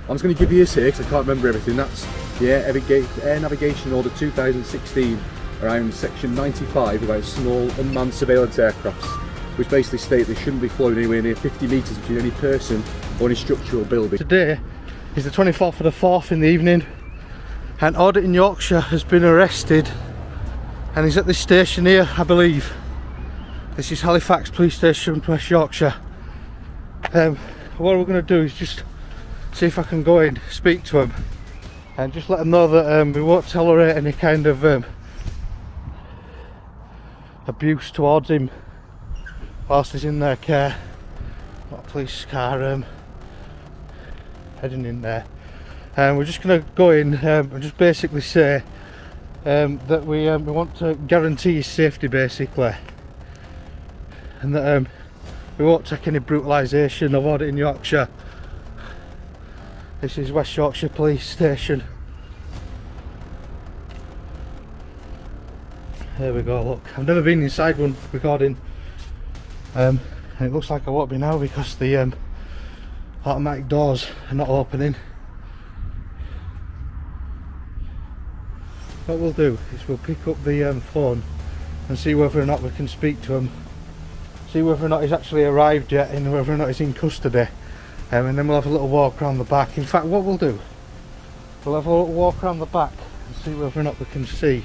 I'm just going to give you a say because I can't remember everything. That's the Air Navigation Order 2016 around section 95 about small unmanned surveillance aircrafts, which basically state they shouldn't be flown anywhere near 50 metres between any person or any structural building. Today is the 24th of the 4th in the evening, and Audit in Yorkshire has been arrested, and he's at this station here, I believe. This is Halifax Police Station, West Yorkshire. What we're going to do is just see if I can go in, speak to him, and just let him know that we won't tolerate any kind of abuse towards him whilst he's in their care. Got a police car heading in there, and we're just going to go in and just basically say that we want to guarantee his safety basically, and that we won't take any brutalisation of Audit in Yorkshire. This is West Yorkshire Police Station. There we go, look. I've never been inside one recording, and it looks like I won't be now because the automatic doors are not opening. What we'll do is we'll pick up the phone and see whether or not we can speak to him, see whether or not he's actually arrived yet and whether or not he's in custody. And then we'll have a little walk around the back. In fact, what we'll do, we'll have a little walk around the back and see whether or not we can see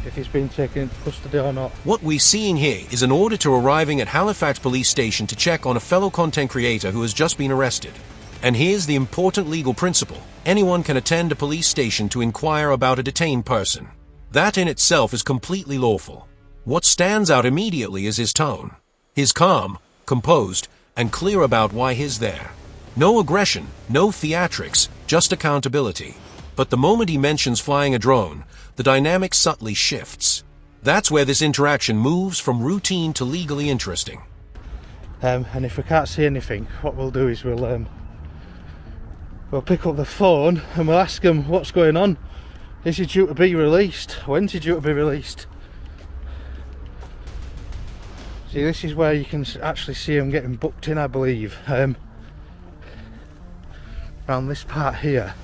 if he's been taken into custody or not. What we're seeing here is an auditor arriving at Halifax Police Station to check on a fellow content creator who has just been arrested. And here's the important legal principle. Anyone can attend a police station to inquire about a detained person. That in itself is completely lawful. What stands out immediately is his tone. He's calm, composed, and clear about why he's there. No aggression, no theatrics, just accountability. But the moment he mentions flying a drone, the dynamic subtly shifts. That's where this interaction moves from routine to legally interesting. And if we can't see anything, what we'll do is we'll pick up the phone and we'll ask him what's going on. Is he due to be released? When's he due to be released? See, this is where you can actually see him getting booked in, I believe. Around this part here.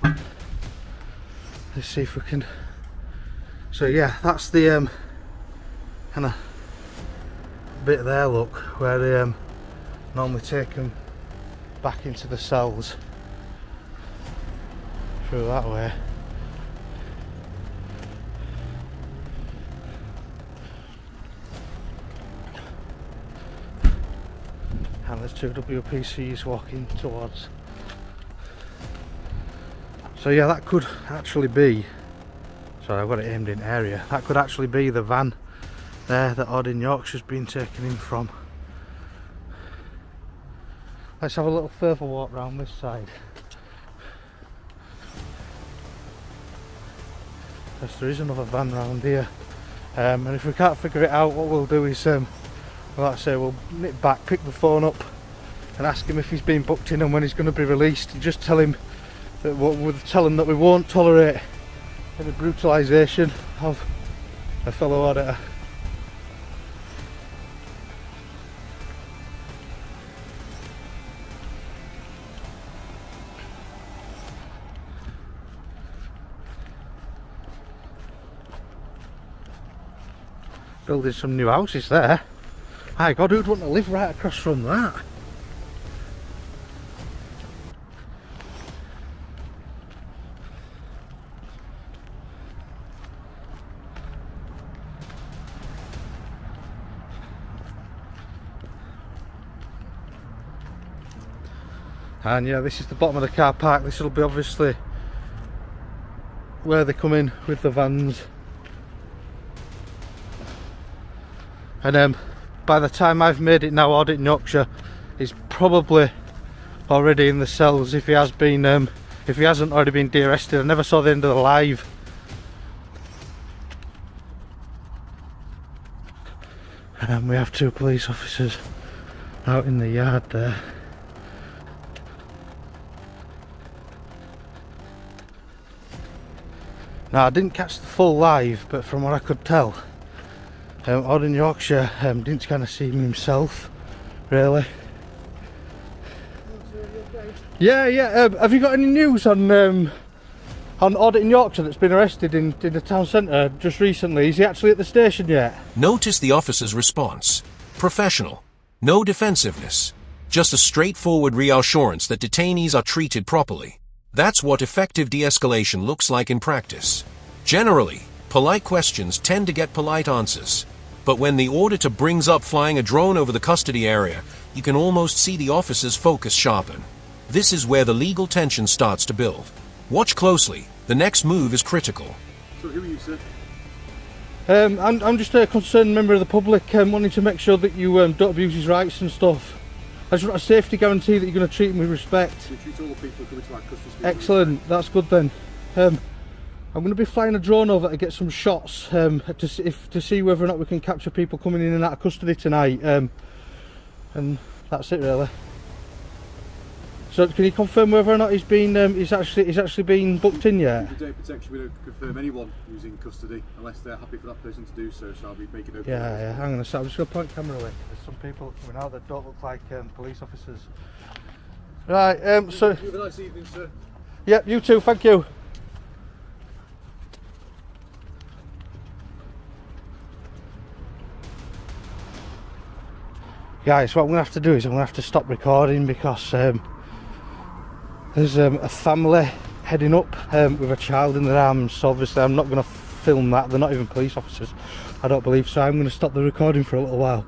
Let's see if we can. So yeah, that's the kind of bit there, look, where they normally take them back into the cells through that way. And there's two WPCs walking towards. So yeah, that could actually be, sorry, I've got it aimed in area, that could actually be the van there that Audit in Yorkshire's been taken in from. Let's have a little further walk round this side. Because there is another van round here. And if we can't figure it out, what we'll do is, well, like I say, we'll nip back, pick the phone up and ask him if he's been booked in and when he's going to be released, and just tell him that that we won't tolerate any brutalisation of a fellow auditor. Building some new houses there. My God, who'd want to live right across from that? And yeah, this is the bottom of the car park. This will be obviously where they come in with the vans. And by the time I've made it now, Audit in Yorkshire is probably already in the cells if he has been, if he hasn't already been de-arrested. I never saw the end of the live. And we have two police officers out in the yard there. Now, I didn't catch the full live, but from what I could tell, Audit in Yorkshire didn't kind of see him himself Really? Yeah, yeah. Have you got any news on Audit in Yorkshire that's been arrested in the town centre just recently? Is he actually at the station yet? Notice the officer's response. Professional. No defensiveness. Just a straightforward reassurance that detainees are treated properly. That's what effective de-escalation looks like in practice. Generally, polite questions tend to get polite answers. But when the auditor brings up flying a drone over the custody area, you can almost see the officer's focus sharpen. This is where the legal tension starts to build. Watch closely. The next move is critical. So who are you, sir? I'm just a concerned member of the public, wanting to make sure that you don't abuse his rights and stuff. I just want a safety guarantee that you're going to treat him with respect. We treat all the people coming to our custody. Excellent, that's good then. I'm going to be flying a drone over to get some shots to see whether or not we can capture people coming in and out of custody tonight. And that's it really. So can you confirm whether or not he's actually been booked in yet? For data protection, we don't confirm anyone who's in custody unless they're happy for that person to do so. So I'll be making open. Yeah. Hang on a sec. I'm just going to point the camera away. There's some people coming out that don't look like police officers. Right. So. You have a nice evening, sir. Yep. You too. Thank you. Guys, what I'm going to have to do is I'm going to have to stop recording because there's a family heading up with a child in their arms, so obviously I'm not going to film that. They're not even police officers, I don't believe, so I'm going to stop the recording for a little while.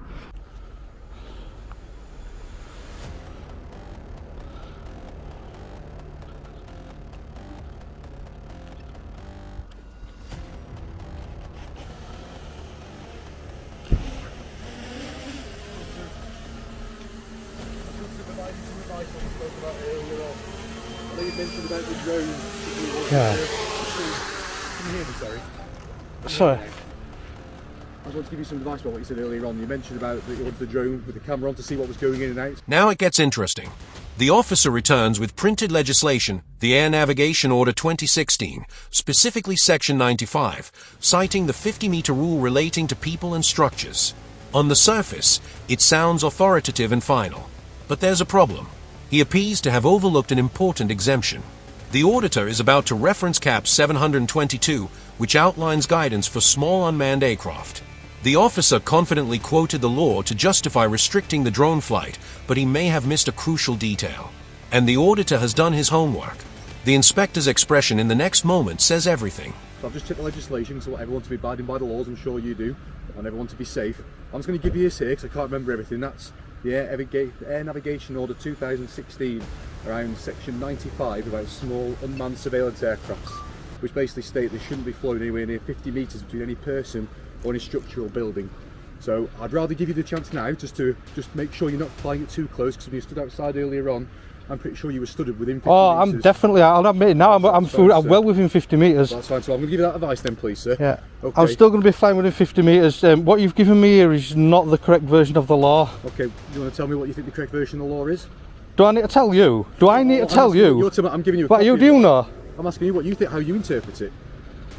Yeah. Can you hear me, sorry? Sorry. I just want to give you some advice about what you said earlier on. You mentioned about that you wanted the drone with the camera on to see what was going in and out. Now it gets interesting. The officer returns with printed legislation, the Air Navigation Order 2016, specifically Section 95, citing the 50-meter rule relating to people and structures. On the surface, it sounds authoritative and final. But there's a problem. He appears to have overlooked an important exemption. The auditor is about to reference Cap 722, which outlines guidance for small unmanned aircraft. The officer confidently quoted the law to justify restricting the drone flight, but he may have missed a crucial detail. And the auditor has done his homework. The inspector's expression in the next moment says everything. So I've just checked the legislation, so I want everyone to be abiding by the laws, I'm sure you do, and everyone to be safe. I'm just going to give you this here, because I can't remember everything. That's the Air Navigation Order 2016, around Section 95, about small unmanned surveillance aircrafts, which basically state they shouldn't be flown anywhere near 50 metres between any person or any structural building. So I'd rather give you the chance now just to make sure you're not flying it too close, because when you stood outside earlier on, I'm pretty sure you were stood within 50 metres. I'm definitely, I'll admit it now, I'm well within 50 metres. That's fine, so I'm going to give you that advice then, please, sir. Yeah. Okay. I'm still going to be flying within 50 metres. What you've given me here is not the correct version of the law. Okay, you want to tell me what you think the correct version of the law is? Do I need to tell you? Do I need to tell you? I'm giving you a What copy you of do it. know? I'm asking you what you think, how you interpret it.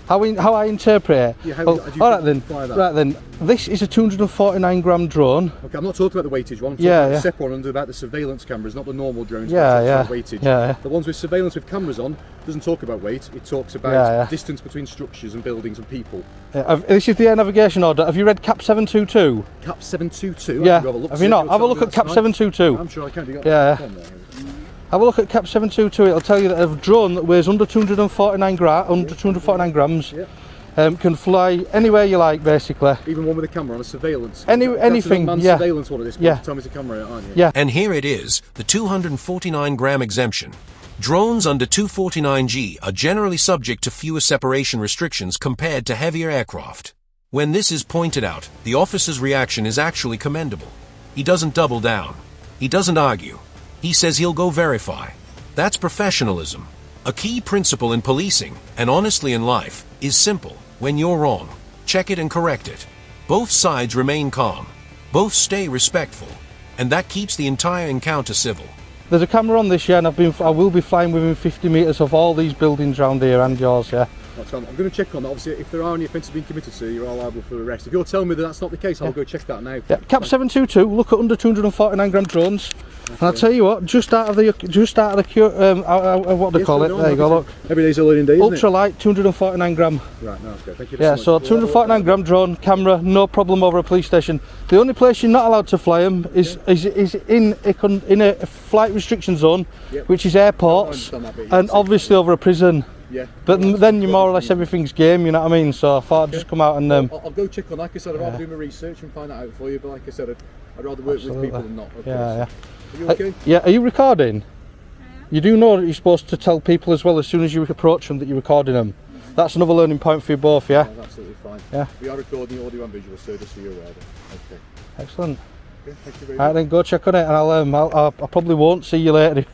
How I interpret it? Yeah, how Well, do you alright then. apply that? Right then. This is a 249 gram drone. Okay, I'm not talking about the weightage one. I'm talking about the separate one under about the surveillance cameras, not the normal drones. Weightage. Yeah. The ones with surveillance with cameras on doesn't talk about weight. It talks about distance between structures and buildings and people. This is the Air Navigation Order. Have you read Cap 722? Cap 722. Yeah. Have you not? Have a look at Cap 722. I'm sure I can. Have a look at Cap 722. It'll tell you that a drone that weighs under 249 grams can fly anywhere you like, basically. Even one with a camera on a surveillance. Anything. Surveillance one of this. Yeah. Tell me it's a camera, aren't you? And here it is, the 249-gram exemption. Drones under 249G are generally subject to fewer separation restrictions compared to heavier aircraft. When this is pointed out, the officer's reaction is actually commendable. He doesn't double down. He doesn't argue. He says he'll go verify. That's professionalism. A key principle in policing, and honestly in life, is simple. When you're wrong, check it and correct it. Both sides remain calm. Both stay respectful. And that keeps the entire encounter civil. There's a camera on this, and I will be flying within 50 metres of all these buildings around here and yours, yeah. That's fine. I'm going to check on that. Obviously, if there are any offences being committed to you, you're all liable for arrest. If you're telling me that that's not the case, I'll go check that now. Yeah, Cap 722. Look at under 249 gram drones. And I'll tell you what, just out of the what do they call it? There you go. Look, every day's a learning day, isn't it? ultralight, 249 gram. Right, no, that's good. Thank you. Yeah, so 249 gram drone camera, no problem over a police station. The only place you're not allowed to fly them is in a flight restriction zone, which is airports, and obviously over a prison. Yeah. But then you more or less everything's game, you know what I mean? So I thought I'd just come out and I'll go check on that. Like I said, I'd rather do my research and find that out for you. But like I said, I'd rather work with people than not. Yeah. Are you okay? Yeah. Are you recording? You do know that you're supposed to tell people as well as soon as you approach them that you're recording them. That's another learning point for you both, yeah? That's absolutely fine. Yeah. We are recording audio and visual, so just so you're aware of it. Okay. Excellent. Okay, thank you very Alright much. then, go check on it, and I probably won't see you later.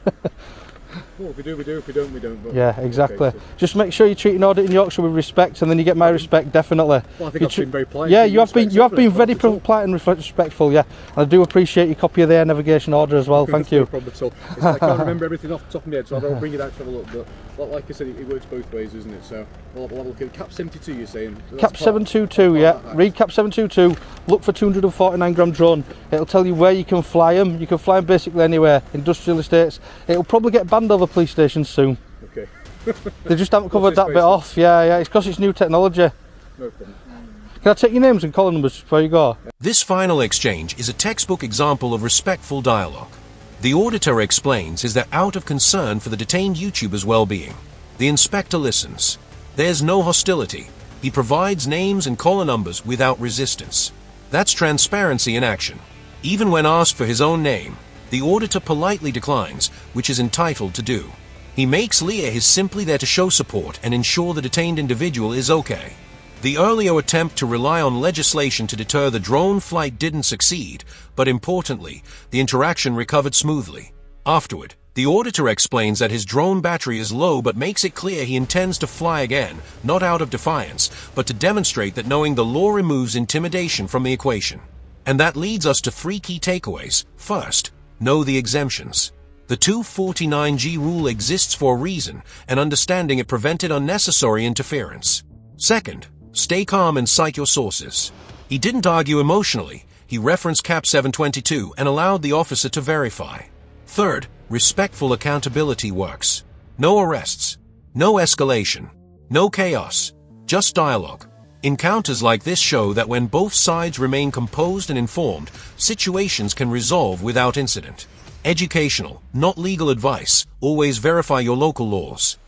Well, if we do, we do. If we don't, we don't. But Yeah, exactly. Okay, so. Just make sure you treat an audit in Yorkshire with respect, and then you get my respect, definitely. Well, I think I've been very polite. Yeah, you have been very polite and respectful, yeah. And I do appreciate your copy of the air navigation order as well, thank you. No problem at all. I can't remember everything off the top of my head, so I'll bring it out to have a look. But like I said, it works both ways, isn't it? So we'll have a look at Cap 72, you're saying? Cap 722, yeah. Read Cap 722, look for 249 gram drone. It'll tell you where you can fly them. You can fly them basically anywhere, industrial estates. It'll probably get banned over police stations soon. Okay. They just haven't covered that bit off. Yeah, it's because it's new technology. No problem. Can I take your names and call numbers before you go? This final exchange is a textbook example of respectful dialogue. The auditor explains is that out of concern for the detained YouTuber's well-being. The inspector listens. There's no hostility. He provides names and caller numbers without resistance. That's transparency in action. Even when asked for his own name, the auditor politely declines, which is entitled to do. He makes clear he's simply there to show support and ensure the detained individual is okay. The earlier attempt to rely on legislation to deter the drone flight didn't succeed, but importantly, the interaction recovered smoothly. Afterward, the auditor explains that his drone battery is low but makes it clear he intends to fly again, not out of defiance, but to demonstrate that knowing the law removes intimidation from the equation. And that leads us to 3 key takeaways. First, know the exemptions. The 249G rule exists for a reason, and understanding it prevented unnecessary interference. Second, stay calm and cite your sources. He didn't argue emotionally. He referenced Cap 722 and allowed the officer to verify. Third, respectful accountability works. No arrests, no escalation, no chaos, just dialogue. Encounters like this show that when both sides remain composed and informed, situations can resolve without incident. Educational, not legal advice. Always verify your local laws.